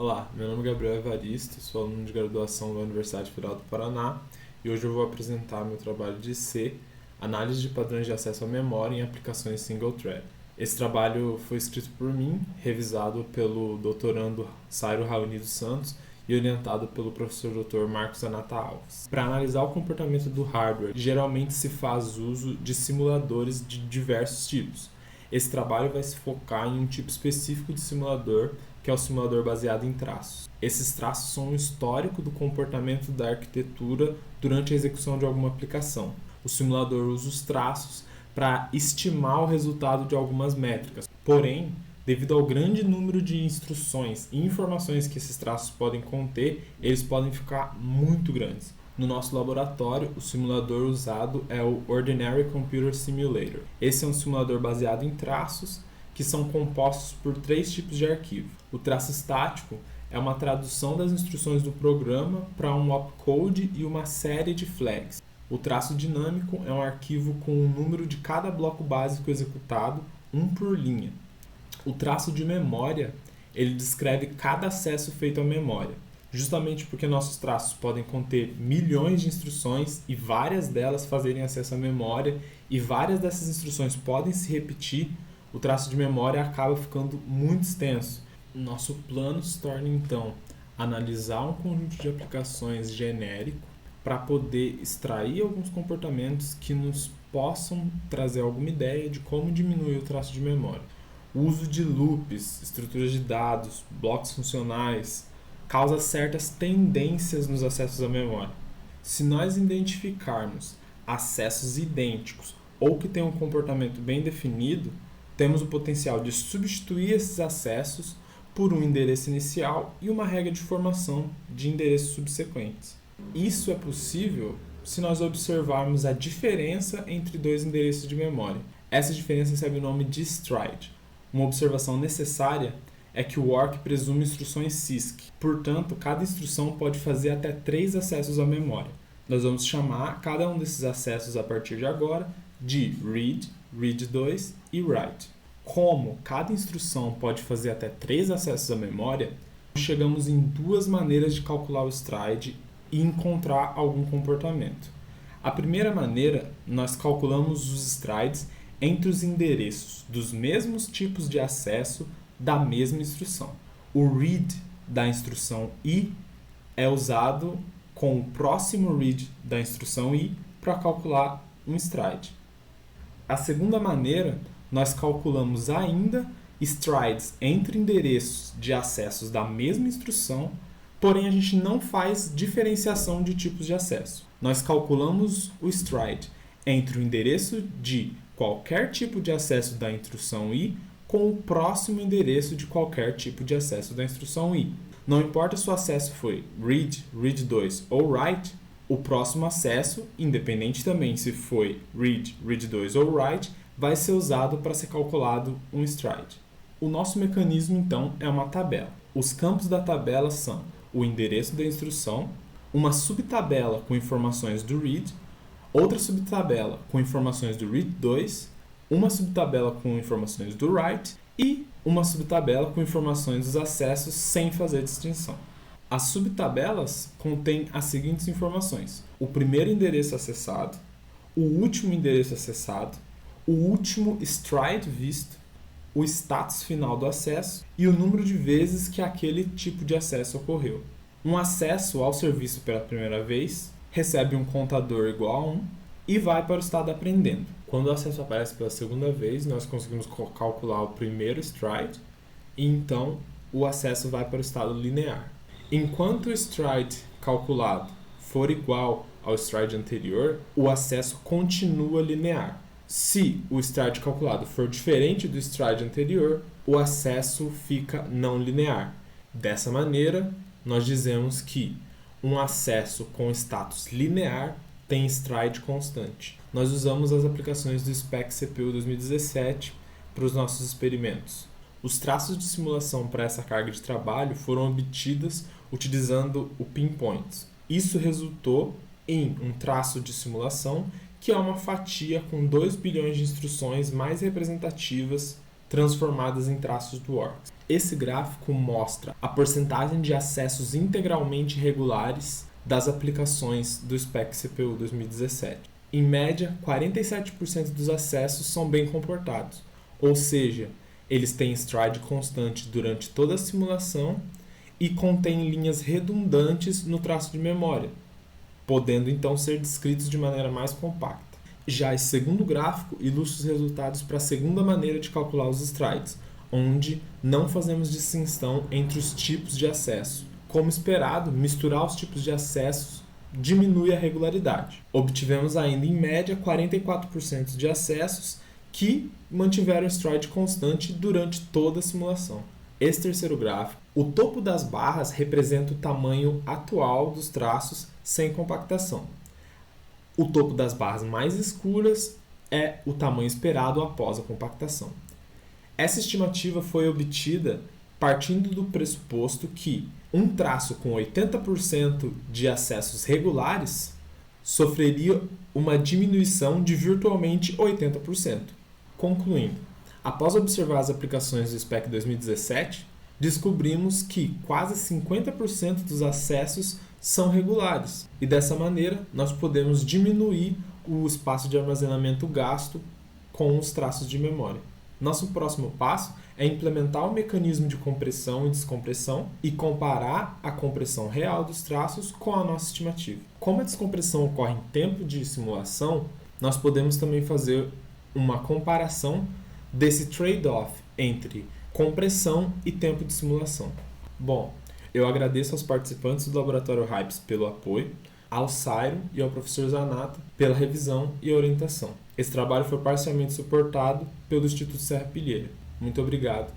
Olá, meu nome é Gabriel Evaristo, sou aluno de graduação da Universidade Federal do Paraná e hoje eu vou apresentar meu trabalho de C, Análise de padrões de acesso à memória em aplicações single thread. Esse trabalho foi escrito por mim, revisado pelo doutorando Sairo Raoni dos Santos e orientado pelo professor Dr. Marcos Anata Alves. Para analisar o comportamento do hardware, geralmente se faz uso de simuladores de diversos tipos. Esse trabalho vai se focar em um tipo específico de simulador, que é o simulador baseado em traços. Esses traços são um histórico do comportamento da arquitetura durante a execução de alguma aplicação. O simulador usa os traços para estimar o resultado de algumas métricas. Porém, devido ao grande número de instruções e informações que esses traços podem conter, eles podem ficar muito grandes. No nosso laboratório, o simulador usado é o Ordinary Computer Simulator. Esse é um simulador baseado em traços que são compostos por 3 tipos de arquivo. O traço estático é uma tradução das instruções do programa para um opcode e uma série de flags. O traço dinâmico é um arquivo com o número de cada bloco básico executado, um por linha. O traço de memória, ele descreve cada acesso feito à memória. Justamente porque nossos traços podem conter milhões de instruções e várias delas fazerem acesso à memória e várias dessas instruções podem se repetir, o traço de memória acaba ficando muito extenso. Nosso plano se torna então analisar um conjunto de aplicações genérico para poder extrair alguns comportamentos que nos possam trazer alguma ideia de como diminuir o traço de memória. O uso de loops, estruturas de dados, blocos funcionais, causa certas tendências nos acessos à memória. Se nós identificarmos acessos idênticos ou que têm um comportamento bem definido, temos o potencial de substituir esses acessos por um endereço inicial e uma regra de formação de endereços subsequentes. Isso é possível se nós observarmos a diferença entre 2 endereços de memória. Essa diferença recebe o nome de stride. Uma observação necessária é que o ORC presume instruções CISC. Portanto, cada instrução pode fazer até 3 acessos à memória. Nós vamos chamar cada um desses acessos a partir de agora de read, read2 e write. Como cada instrução pode fazer até 3 acessos à memória, chegamos em 2 maneiras de calcular o stride e encontrar algum comportamento. A primeira maneira, nós calculamos os strides entre os endereços dos mesmos tipos de acesso da mesma instrução. O read da instrução I é usado com o próximo read da instrução I para calcular um stride. A segunda maneira, nós calculamos ainda strides entre endereços de acessos da mesma instrução, porém a gente não faz diferenciação de tipos de acesso. Nós calculamos o stride entre o endereço de qualquer tipo de acesso da instrução I com o próximo endereço de qualquer tipo de acesso da instrução I. Não importa se o acesso foi read, read2 ou write, o próximo acesso, independente também se foi read, read2 ou write, vai ser usado para ser calculado um stride. O nosso mecanismo, então, é uma tabela. Os campos da tabela são o endereço da instrução, uma subtabela com informações do read, outra subtabela com informações do read2, uma subtabela com informações do write e uma subtabela com informações dos acessos sem fazer distinção. As subtabelas contêm as seguintes informações: o primeiro endereço acessado, o último endereço acessado, o último stride visto, o status final do acesso e o número de vezes que aquele tipo de acesso ocorreu. Um acesso ao serviço pela primeira vez recebe um contador igual a 1 e vai para o estado aprendendo. Quando o acesso aparece pela segunda vez, nós conseguimos calcular o primeiro stride e então o acesso vai para o estado linear. Enquanto o stride calculado for igual ao stride anterior, o acesso continua linear. Se o stride calculado for diferente do stride anterior, o acesso fica não linear. Dessa maneira, nós dizemos que um acesso com status linear tem stride constante. Nós usamos as aplicações do SPEC CPU 2017 para os nossos experimentos. Os traços de simulação para essa carga de trabalho foram obtidos utilizando o pinpoint. Isso resultou em um traço de simulação que é uma fatia com 2 bilhões de instruções mais representativas transformadas em traços do Works. Esse gráfico mostra a porcentagem de acessos integralmente regulares das aplicações do SPEC CPU 2017. Em média, 47% dos acessos são bem comportados, ou seja, eles têm stride constante durante toda a simulação e contêm linhas redundantes no traço de memória, podendo então ser descritos de maneira mais compacta. Já esse segundo gráfico ilustra os resultados para a segunda maneira de calcular os strides, onde não fazemos distinção entre os tipos de acesso. Como esperado, misturar os tipos de acessos diminui a regularidade. Obtivemos ainda, em média, 44% de acessos que mantiveram stride constante durante toda a simulação. Esse terceiro gráfico, o topo das barras representa o tamanho atual dos traços sem compactação. O topo das barras mais escuras é o tamanho esperado após a compactação. Essa estimativa foi obtida partindo do pressuposto que um traço com 80% de acessos regulares sofreria uma diminuição de virtualmente 80%. Concluindo, após observar as aplicações do SPEC 2017, descobrimos que quase 50% dos acessos são regulares e dessa maneira nós podemos diminuir o espaço de armazenamento gasto com os traços de memória. Nosso próximo passo é implementar o mecanismo de compressão e descompressão e comparar a compressão real dos traços com a nossa estimativa. Como a descompressão ocorre em tempo de simulação, nós podemos também fazer uma comparação desse trade-off entre compressão e tempo de simulação. Bom, eu agradeço aos participantes do Laboratório Hypes pelo apoio, ao Sairo e ao professor Zanata pela revisão e orientação. Esse trabalho foi parcialmente suportado pelo Instituto Serra Pilheira. Muito obrigado.